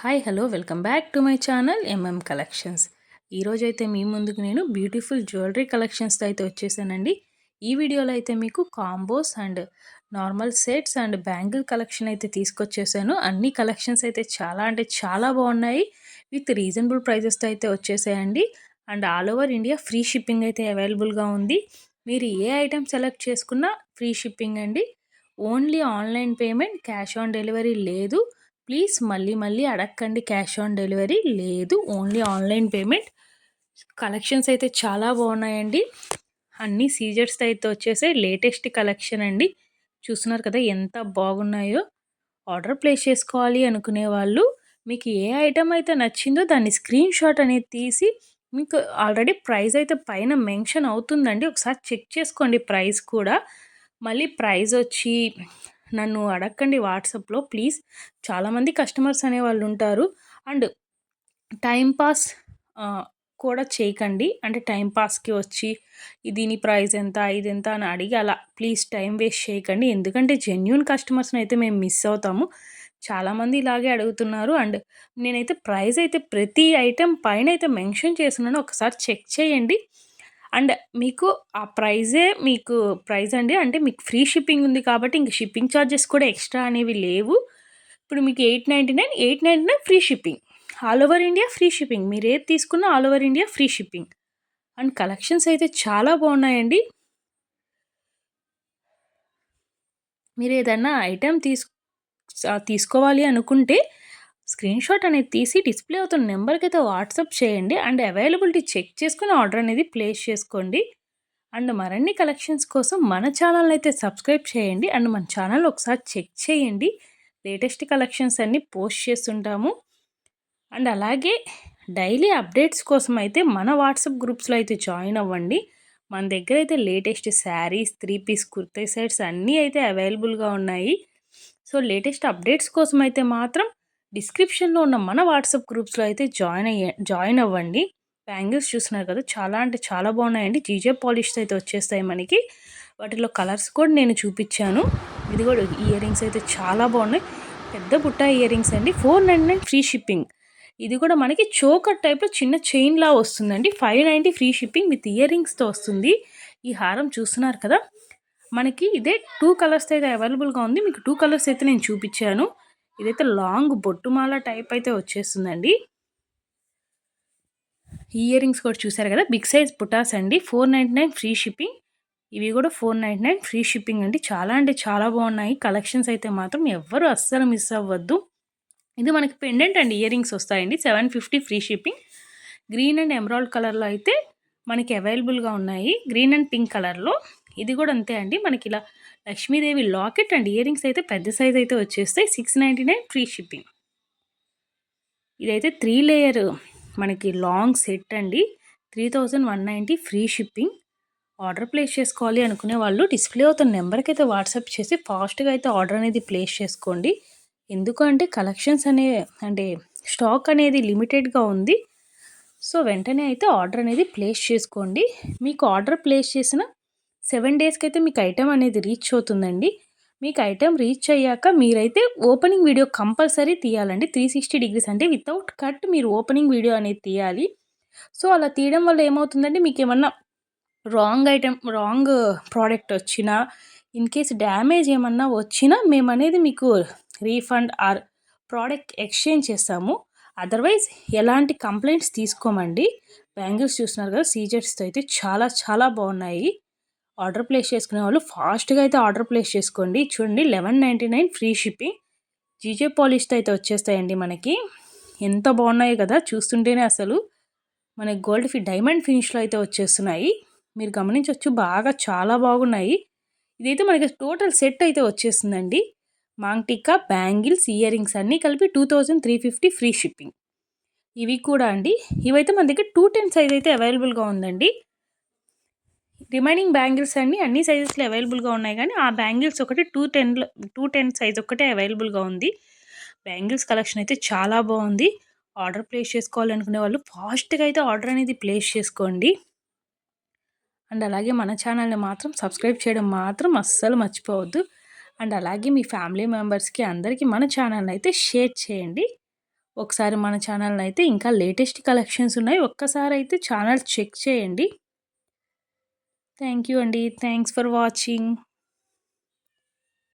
Hi hello welcome back to my channel MM collections. ఈరోజైతే మీ ముందుకు నేను బ్యూటిఫుల్ జ్యువెలరీ కలెక్షన్స్తో అయితే వచ్చేసానండి. ఈ వీడియోలో అయితే మీకు combos and normal sets and bangle collection అయితే తీసుకొచ్చేసాను. అన్ని కలెక్షన్స్ అయితే చాలా అంటే చాలా బాగున్నాయి. విత్ రీజనబుల్ ప్రైజెస్తో అయితే వచ్చేసాయండి. And all over India free shipping అయితే అవైలబుల్గా ఉంది. మీరు ఏ ఐటెం సెలెక్ట్ చేసుకున్నా ఫ్రీ షిప్పింగ్ అండి. Only online payment, cash on delivery లేదు. ప్లీజ్ మళ్ళీ మళ్ళీ అడగండి, క్యాష్ ఆన్ డెలివరీ లేదు, ఓన్లీ ఆన్లైన్ పేమెంట్. కలెక్షన్స్ అయితే చాలా బాగున్నాయండి. అన్ని సీజర్స్ అయితే వచ్చేసాయి. లేటెస్ట్ కలెక్షన్ అండి. చూస్తున్నారు కదా ఎంత బాగున్నాయో. ఆర్డర్ ప్లేస్ చేసుకోవాలి అనుకునే వాళ్ళు మీకు ఏ ఐటమ్ అయితే నచ్చిందో దాన్ని స్క్రీన్ షాట్ అనేది తీసి, మీకు ఆల్రెడీ ప్రైస్ అయితే పైన మెన్షన్ అవుతుందండి, ఒకసారి చెక్ చేసుకోండి ప్రైస్ కూడా. మళ్ళీ ప్రైస్ వచ్చి నన్ను అడగండి వాట్సాప్లో ప్లీజ్. చాలామంది కస్టమర్స్ అనేవాళ్ళు ఉంటారు. అండ్ టైం పాస్ కూడా చేయకండి. అంటే టైం పాస్కి వచ్చి దీని ప్రైస్ ఎంత, ఇది ఎంత అని అడిగి అలా ప్లీజ్ టైం వేస్ట్ చేయకండి. ఎందుకంటే జెన్యూన్ కస్టమర్స్ని అయితే మేము మిస్ అవుతాము. చాలామంది ఇలాగే అడుగుతున్నారు. అండ్ నేనైతే ప్రైస్ అయితే ప్రతి ఐటెం పైన అయితే మెన్షన్ చేస్తున్నాను, ఒకసారి చెక్ చేయండి. అండ్ మీకు ఆ ప్రైజే మీకు ప్రైస్ అండి. అంటే మీకు ఫ్రీ షిప్పింగ్ ఉంది కాబట్టి ఇంక షిప్పింగ్ ఛార్జెస్ కూడా ఎక్స్ట్రా అనేవి లేవు. ఇప్పుడు మీకు 899 free shipping. All over India free shipping. మీరు ఏది తీసుకున్నా all over India free shipping. And collections అయితే చాలా బాగున్నాయండి. మీరు ఏదన్నా ఐటెం తీసుకోవాలి అనుకుంటే స్క్రీన్ షాట్ అనేది తీసి డిస్ప్లే అవుతున్న నెంబర్కి అయితే వాట్సాప్ చేయండి. అండ్ అవైలబిలిటీ చెక్ చేసుకుని ఆర్డర్ అనేది ప్లేస్ చేసుకోండి. అండ్ మరిన్ని కలెక్షన్స్ కోసం మన ఛానల్ అయితే సబ్స్క్రైబ్ చేయండి. అండ్ మన ఛానల్ ఒకసారి చెక్ చేయండి. లేటెస్ట్ కలెక్షన్స్ అన్నీ పోస్ట్ చేస్తుంటాము. అండ్ అలాగే డైలీ అప్డేట్స్ కోసం అయితే మన వాట్సాప్ గ్రూప్స్లో అయితే జాయిన్ అవ్వండి. మన దగ్గర అయితే latest saris, 3 piece kurta sets అన్నీ అయితే అవైలబుల్గా ఉన్నాయి. సో లేటెస్ట్ అప్డేట్స్ కోసం అయితే మాత్రం డిస్క్రిప్షన్లో ఉన్న మన వాట్సాప్ గ్రూప్స్లో అయితే జాయిన్ అవ్వండి. బ్యాంగిల్స్ చూస్తున్నారు కదా, చాలా అంటే చాలా బాగున్నాయండి. జీజే పాలిష్తో అయితే వచ్చేస్తాయి మనకి. వాటిలో కలర్స్ కూడా నేను చూపించాను. ఇది కూడా ఇయర్ రింగ్స్ అయితే చాలా బాగున్నాయి. పెద్ద బుట్ట ఇయర్ రింగ్స్ అండి. 499 ఫ్రీ షిప్పింగ్. ఇది కూడా మనకి చోకర్ టైప్లో చిన్న చైన్లా వస్తుందండి. 590 ఫ్రీ షిప్పింగ్ విత్ ఇయర్ రింగ్స్తో వస్తుంది. ఈ హారం చూస్తున్నారు కదా, మనకి ఇదే 2 కలర్స్ అయితే అవైలబుల్గా ఉంది. మీకు 2 కలర్స్ అయితే నేను చూపించాను. ఇదైతే లాంగ్ బొట్టుమాల టైప్ అయితే వచ్చేస్తుందండి. ఇయర్ రింగ్స్ కూడా చూసారు కదా, బిగ్ సైజ్ బుటాస్ అండి. 499 ఫ్రీ షిప్పింగ్. ఇవి కూడా 499 ఫ్రీ షిప్పింగ్ అండి. చాలా అంటే చాలా బాగున్నాయి కలెక్షన్స్ అయితే మాత్రం ఎవ్వరు అస్సలు మిస్ అవ్వద్దు. ఇది మనకి పెండెంట్ అండ్ ఇయర్ రింగ్స్ వస్తాయండి. 750 free shipping. Green and emerald కలర్లో అయితే మనకి అవైలబుల్గా ఉన్నాయి. గ్రీన్ అండ్ పింక్ కలర్లో. ఇది కూడా అంతే అండి. మనకి ఇలా Lakshmidevi locket and ear rings అయితే పెద్ద సైజ్ అయితే వచ్చేస్తాయి. 699 ఫ్రీ షిప్పింగ్. ఇదైతే 3 లేయర్ మనకి లాంగ్ సెట్ అండి. 3190 ఫ్రీ షిప్పింగ్. ఆర్డర్ ప్లేస్ చేసుకోవాలి అనుకునే వాళ్ళు డిస్ప్లే అవుతున్న నెంబర్కి అయితే వాట్సాప్ చేసి ఫాస్ట్గా అయితే ఆర్డర్ అనేది ప్లేస్ చేసుకోండి. ఎందుకంటే కలెక్షన్స్ అంటే స్టాక్ అనేది లిమిటెడ్గా ఉంది. సో వెంటనే అయితే ఆర్డర్ అనేది ప్లేస్ చేసుకోండి. మీకు ఆర్డర్ ప్లేస్ చేసిన 7 డేస్కి అయితే మీకు ఐటెం అనేది రీచ్ అవుతుందండి. మీకు ఐటెం రీచ్ అయ్యాక మీరైతే ఓపెనింగ్ వీడియో కంపల్సరీ తీయాలండి. 360 డిగ్రీస్ అంటే వితౌట్ కట్ మీరు ఓపెనింగ్ వీడియో అనేది తీయాలి. సో అలా తీయడం వల్ల ఏమవుతుందంటే మీకు ఏమన్నా రాంగ్ ప్రోడక్ట్ వచ్చినా, ఇన్ కేస్ డ్యామేజ్ ఏమన్నా వచ్చినా మేమనేది మీకు రీఫండ్ ఆర్ ప్రోడక్ట్ ఎక్స్చేంజ్ చేస్తాము. అదర్వైజ్ ఎలాంటి కంప్లైంట్స్ తీసుకోమండి. బ్యాంగిల్స్ చూస్తున్నారు కదా, సీజర్స్తో అయితే చాలా చాలా బాగున్నాయి. ఆర్డర్ ప్లేస్ చేసుకునే వాళ్ళు ఫాస్ట్గా అయితే ఆర్డర్ ప్లేస్ చేసుకోండి. చూడండి 1199 ఫ్రీ షిప్పింగ్. జీజే పాలిష్తో అయితే వచ్చేస్తాయండి మనకి. ఎంత బాగున్నాయి కదా, చూస్తుంటేనే అసలు మనకి డైమండ్ ఫినిష్లో అయితే వచ్చేస్తున్నాయి. మీరు గమనించవచ్చు, బాగా చాలా బాగున్నాయి. ఇదైతే మనకి టోటల్ సెట్ అయితే వచ్చేస్తుందండి. మాంగ్టికా, బ్యాంగిల్స్, ఇయర్ రింగ్స్ అన్నీ కలిపి 2350 ఫ్రీ షిప్పింగ్. ఇవి కూడా అండి, ఇవైతే మన దగ్గర 210 సైజ్ అయితే అవైలబుల్గా ఉందండి. రిమైనింగ్ బ్యాంగిల్స్ అన్ని సైజెస్లో అవైలబుల్గా ఉన్నాయి, కానీ ఆ బ్యాంగిల్స్ ఒకటి 210 సైజ్ ఒక్కటే అవైలబుల్గా ఉంది. బ్యాంగిల్స్ కలెక్షన్ అయితే చాలా బాగుంది. ఆర్డర్ ప్లేస్ చేసుకోవాలనుకునే వాళ్ళు ఫాస్ట్గా అయితే ఆర్డర్ అనేది ప్లేస్ చేసుకోండి. అండ్ అలాగే మన ఛానల్ని మాత్రం సబ్స్క్రైబ్ చేయడం మాత్రం అస్సలు మర్చిపోవద్దు. అండ్ అలాగే మీ ఫ్యామిలీ మెంబర్స్కి అందరికీ మన ఛానల్ని అయితే షేర్ చేయండి. ఒకసారి మన ఛానల్‌ని అయితే ఇంకా లేటెస్ట్ కలెక్షన్స్ ఉన్నాయి. ఒక్కసారి అయితే ఛానల్ చెక్ చేయండి. థ్యాంక్ యూ అండి. Thanks for watching.